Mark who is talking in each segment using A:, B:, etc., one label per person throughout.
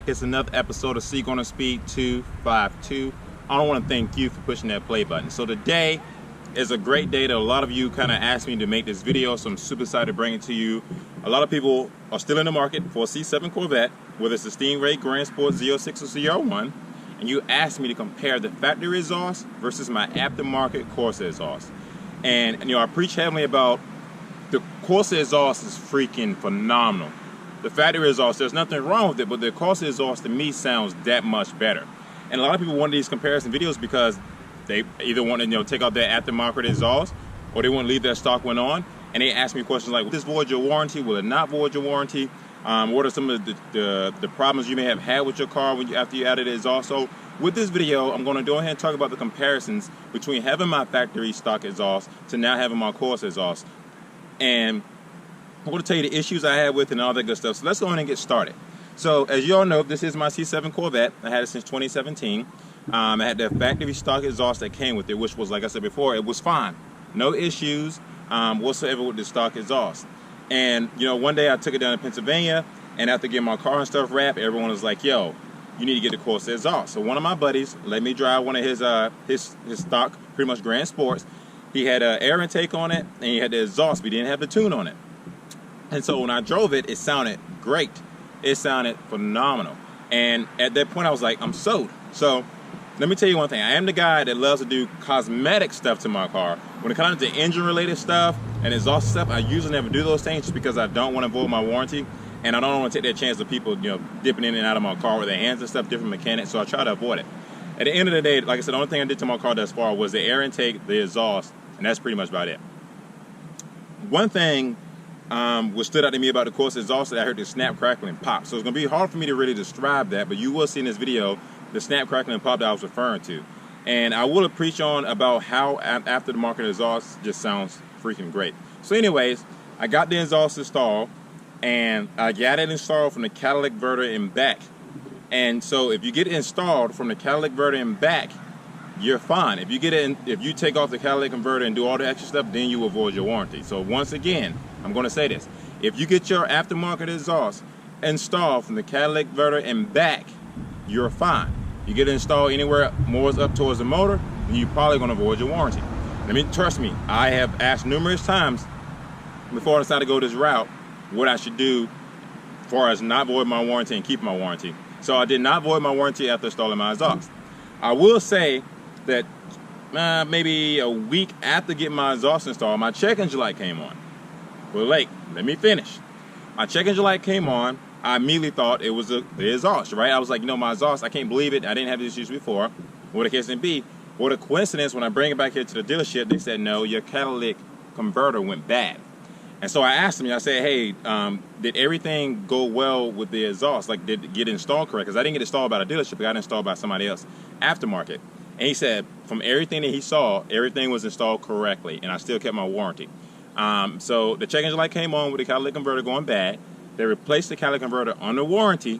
A: It's another episode of Seek on a Speed 252. I don't want to thank you for pushing that play button. So today is a great day that a lot of you kind of asked me to make this video, so I'm super excited to bring it to you. A lot of people are still in the market for a C7 Corvette, whether it's a Stingray, Grand Sport, Z06 or ZR1, and you asked me to compare the factory exhaust versus my aftermarket Corsa exhaust. And you know, I preach heavily about the Corsa exhaust is freaking phenomenal. The factory exhaust, there's nothing wrong with it, but the Corsa exhaust to me sounds that much better. And a lot of people want these comparison videos because they either want to take out their aftermarket exhaust, or they want to leave their stock one on, and they ask me questions like, will this void your warranty? Will it not void your warranty? What are some of the problems you may have had with your car after you added the exhaust? So with this video, I'm going to go ahead and talk about the comparisons between having my factory stock exhaust to now having my Corsa exhaust. And I'm going to tell you the issues I had with it and all that good stuff. So let's go ahead and get started. So as you all know, this is my C7 Corvette. I had it since 2017. I had the factory stock exhaust that came with it, which was, like I said before, it was fine. No issues whatsoever with the stock exhaust. And you know, one day I took it down to Pennsylvania, and after getting my car and stuff wrapped, everyone was like, yo, you need to get the Corsa exhaust. So one of my buddies let me drive one of his stock, pretty much Grand Sports. He had an air intake on it, and he had the exhaust, but he didn't have the tune on it. And so when I drove it, it sounded great. It sounded phenomenal. And at that point, I was like, I'm sold. So let me tell you one thing. I am the guy that loves to do cosmetic stuff to my car. When it comes to engine-related stuff and exhaust stuff, I usually never do those things just because I don't want to void my warranty. And I don't want to take that chance of people, dipping in and out of my car with their hands and stuff, different mechanics, so I try to avoid it. At the end of the day, like I said, the only thing I did to my car thus far was the air intake, the exhaust, and that's pretty much about it. One thing what stood out to me about the Corsa exhaust that I heard the snap, crackle, and pop. So it's going to be hard for me to really describe that, but you will see in this video the snap, crackle, and pop that I was referring to. And I will preach on about how aftermarket exhaust just sounds freaking great. So anyways, I got the exhaust installed, and I got it installed from the catalytic converter and back. And so if you get it installed from the catalytic converter and back, you're fine. If you get it, if you take off the catalytic converter and do all the extra stuff, then you avoid your warranty. So once again, I'm going to say this: if you get your aftermarket exhaust installed from the catalytic converter and back, you're fine. You get it installed anywhere more up towards the motor, then you're probably going to avoid your warranty. Trust me, I have asked numerous times before I decided to go this route what I should do as far as not void my warranty and keep my warranty. So I did not void my warranty after installing my exhaust. I will say that maybe a week after getting my exhaust installed, my check engine light came on. Well, let me finish. My check engine light came on. I immediately thought it was the exhaust, right? I was like, my exhaust, I can't believe it. I didn't have these issues before. What the case may be. What a coincidence, when I bring it back here to the dealership, they said, no, your catalytic converter went bad. And so I asked them, I said, hey, did everything go well with the exhaust? Like, did it get installed correct? Because I didn't get installed by the dealership, it got installed by somebody else, aftermarket. And he said, from everything that he saw, everything was installed correctly, and I still kept my warranty. So the check engine light came on with the catalytic converter going bad. They replaced the catalytic converter under warranty,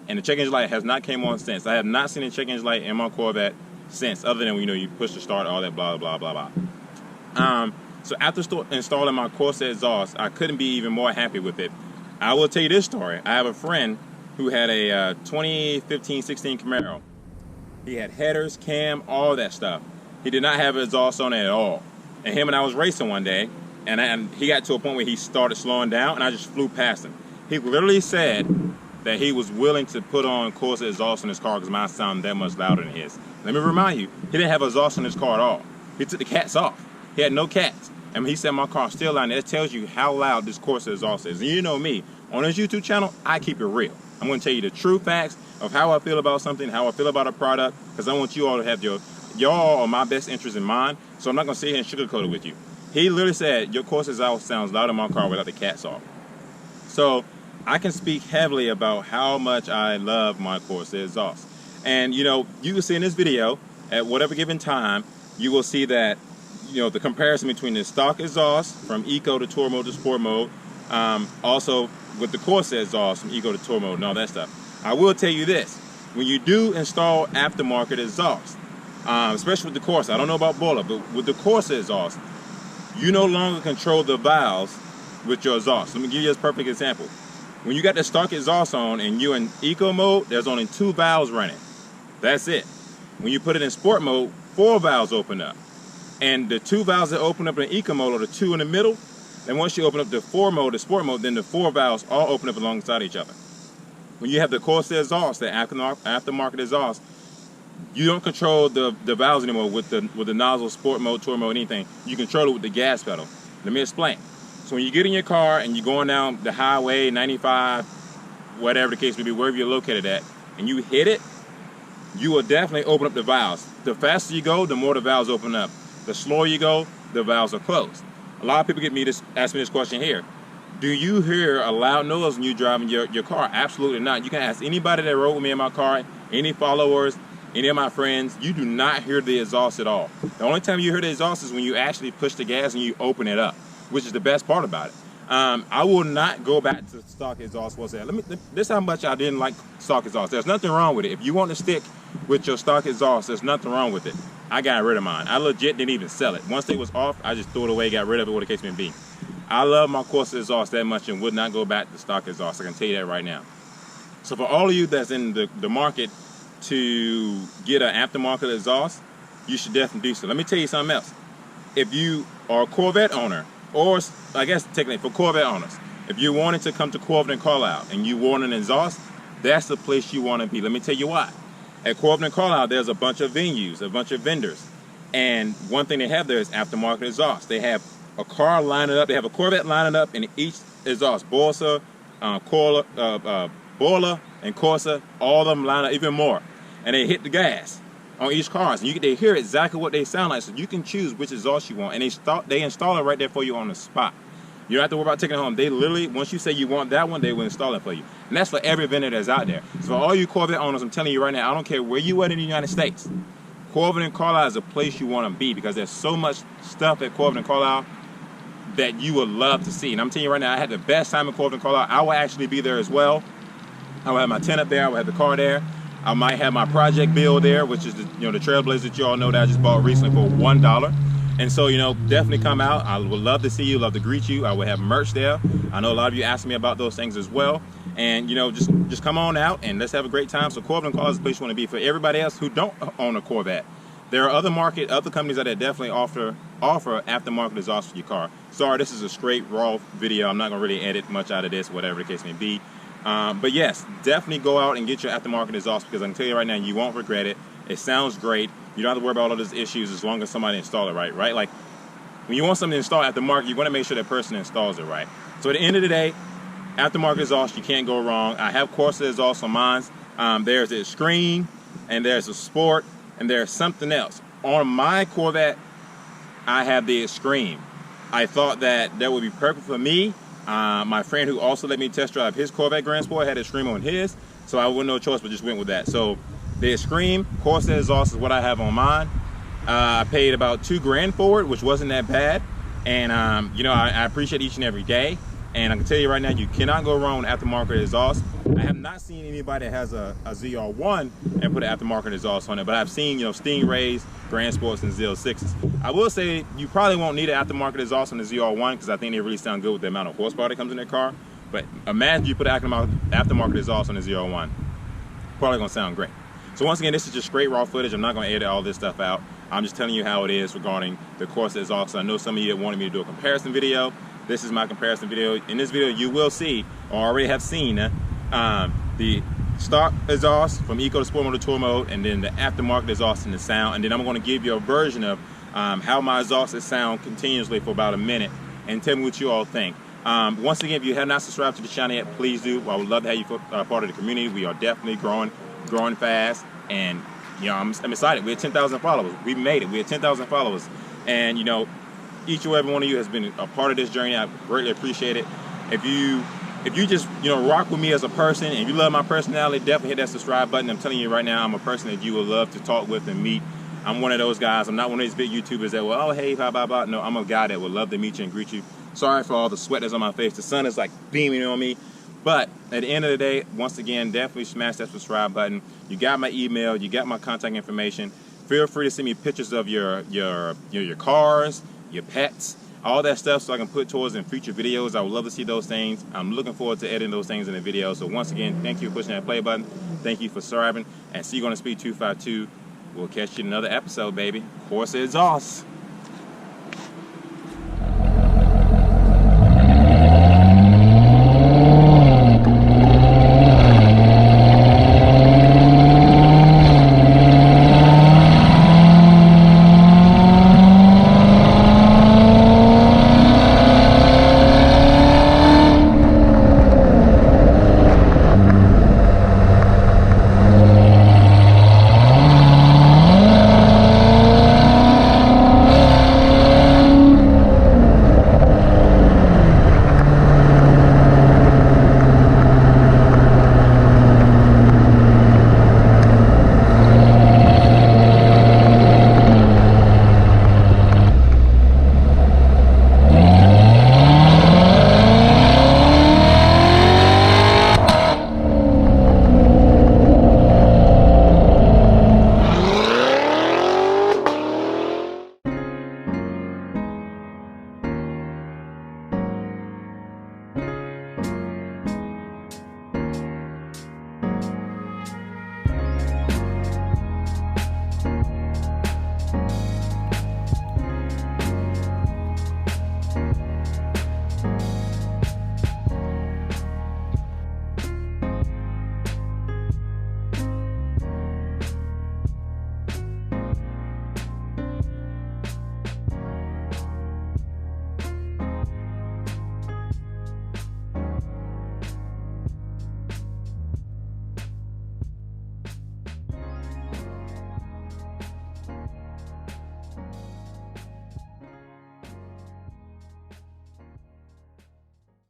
A: and the check engine light has not came on since. I have not seen a check engine light in my Corvette since, other than you push the start, all that blah blah blah blah. So after installing my Corsa exhaust, I couldn't be even more happy with it. I will tell you this story. I have a friend who had a 2015-16 Camaro. He had headers, cam, all that stuff. He did not have an exhaust on it at all. And him and I was racing one day, and he got to a point where he started slowing down, and I just flew past him. He literally said that he was willing to put on Corsa exhaust in his car because mine sounded that much louder than his. Let me remind you, he didn't have exhaust in his car at all. He took the cats off. He had no cats. And he said my car's still loud. That tells you how loud this Corsa exhaust is. And you know me, on this YouTube channel, I keep it real. I'm going to tell you the true facts of how I feel about something, how I feel about a product, because I want you all to have y'all are my best interest in mind. So I'm not going to sit here and sugarcoat it with you. He literally said, your Corsa exhaust sounds louder in my car without the cats off. So I can speak heavily about how much I love my Corsa exhaust. And you can see in this video, at whatever given time, you will see that the comparison between the stock exhaust from Eco to Tour mode to Sport mode, also with the Corsa exhaust from Eco to Tour mode and all that stuff. I will tell you this: when you do install aftermarket exhaust, especially with the Corsa, I don't know about Bola, but with the Corsa exhaust, you no longer control the valves with your exhaust. Let me give you a perfect example. When you got the stock exhaust on and you're in eco mode, there's only 2 valves running. That's it. When you put it in sport mode, 4 valves open up. And the 2 valves that open up in eco mode are the 2 in the middle. And once you open up the 4 mode, the sport mode, then the 4 valves all open up alongside each other. When you have the Corsa exhaust, the aftermarket exhaust, you don't control the valves anymore with the nozzle, sport mode, tour mode, anything. You control it with the gas pedal. Let me explain. So when you get in your car and you're going down the highway, 95, whatever the case may be, wherever you're located at, and you hit it, you will definitely open up the valves. The faster you go, the more the valves open up. The slower you go, the valves are closed. A lot of people ask me this question here. Do you hear a loud noise when you're driving your car? Absolutely not. You can ask anybody that rode with me in my car, any followers, any of my friends. You do not hear the exhaust at all. The only time you hear the exhaust is when you actually push the gas and you open it up, which is the best part about it. I will not go back to stock exhaust whatsoever. This is how much I didn't like stock exhaust. There's nothing wrong with it. If you want to stick with your stock exhaust, there's nothing wrong with it. I got rid of mine. I legit didn't even sell it. Once it was off, I just threw it away, got rid of it, what the case may be. I love my Corsa exhaust that much and would not go back to stock exhaust. I can tell you that right now. So for all of you that's in the market to get an aftermarket exhaust, you should definitely do so. Let me tell you something else. If you are a Corvette owner, or I guess technically for Corvette owners, if you wanted to come to Corvette and Carlisle and you want an exhaust, that's the place you want to be. Let me tell you why. At Corvette and Carlisle, there's a bunch of venues, a bunch of vendors. And one thing they have there is aftermarket exhaust. They have a car lining up. They have a Corvette lining up in each exhaust. Boiler and Corsa, all of them line up, even more. And they hit the gas on each car. And they hear exactly what they sound like. So you can choose which exhaust you want. And they install it right there for you on the spot. You don't have to worry about taking it home. They literally, once you say you want that one, they will install it for you. And that's for every vendor that's out there. So for all you Corvette owners, I'm telling you right now, I don't care where you are in the United States. Corvette and Carlisle is a place you want to be because there's so much stuff at Corvette and Carlisle that you would love to see. And I'm telling you right now, I had the best time at Corvette and Carlisle. I will actually be there as well. I will have my tent up there. I will have the car there. I might have my project build there, which is the Trailblazer that you all know that I just bought recently for $1. And so, definitely come out. I would love to see you, love to greet you. I will have merch there. I know a lot of you asked me about those things as well. And, just come on out and let's have a great time. So Corvette and Carlisle is the place you want to be. For everybody else who don't own a Corvette, there are other companies out there that definitely offer aftermarket exhaust for your car. Sorry, this is a straight raw video. I'm not going to really edit much out of this, whatever the case may be. But yes, definitely go out and get your aftermarket exhaust because I can tell you right now, you won't regret it. It sounds great. You don't have to worry about all those issues as long as somebody install it right? Like, when you want something installed aftermarket, you want to make sure that person installs it right. So at the end of the day, aftermarket exhaust, you can't go wrong. I have Corsa exhaust on mine. There's a Extreme, and there's a Sport, and there's something else. On my Corvette, I have the Extreme. I thought that would be perfect for me. My friend who also let me test drive his Corvette Grand Sport had Extreme on his, so I wouldn't no choice but just went with that. So the Extreme Corsa exhaust is what I have on mine. I paid about $2 grand for it, which wasn't that bad. And I appreciate each and every day. And I can tell you right now, you cannot go wrong with aftermarket exhaust. I have not seen anybody that has a ZR1 and put an aftermarket exhaust on it, but I've seen Stingrays, Grand Sports, and Z06s. I will say you probably won't need an aftermarket exhaust on the ZR1 because I think they really sound good with the amount of horsepower that comes in their car. But imagine you put an aftermarket exhaust on the ZR1, probably gonna sound great. So once again, this is just straight raw footage. I'm not gonna edit all this stuff out. I'm just telling you how it is regarding the Corsa exhaust. I know some of you that wanted me to do a comparison video. This is my comparison video. In this video, you will see, or already have seen, the stock exhaust from Eco to Sport Mode to Tour Mode, and then the aftermarket exhaust and the sound. And then I'm going to give you a version of how my exhaust sound continuously for about a minute, and tell me what you all think. Once again, if you have not subscribed to the channel yet, please do. I would love to have you part of the community. We are definitely growing fast, and I'm excited. We're 10,000 followers. We made it. We're 10,000 followers, and each and every one of you has been a part of this journey. I greatly appreciate it. If you just rock with me as a person, and if you love my personality, definitely hit that subscribe button. I'm telling you right now, I'm a person that you would love to talk with and meet. I'm one of those guys. I'm not one of these big YouTubers that oh hey, blah blah blah. No, I'm a guy that would love to meet you and greet you. Sorry for all the sweat that's on my face. The sun is like beaming on me. But at the end of the day, once again, definitely smash that subscribe button. You got my email, you got my contact information. Feel free to send me pictures of your cars, your pets, all that stuff so I can put towards in future videos. I would love to see those things. I'm looking forward to editing those things in the video. So once again, thank you for pushing that play button. Thank you for subscribing. And see you on the Speed 252. We'll catch you in another episode, baby. Corsa is awesome.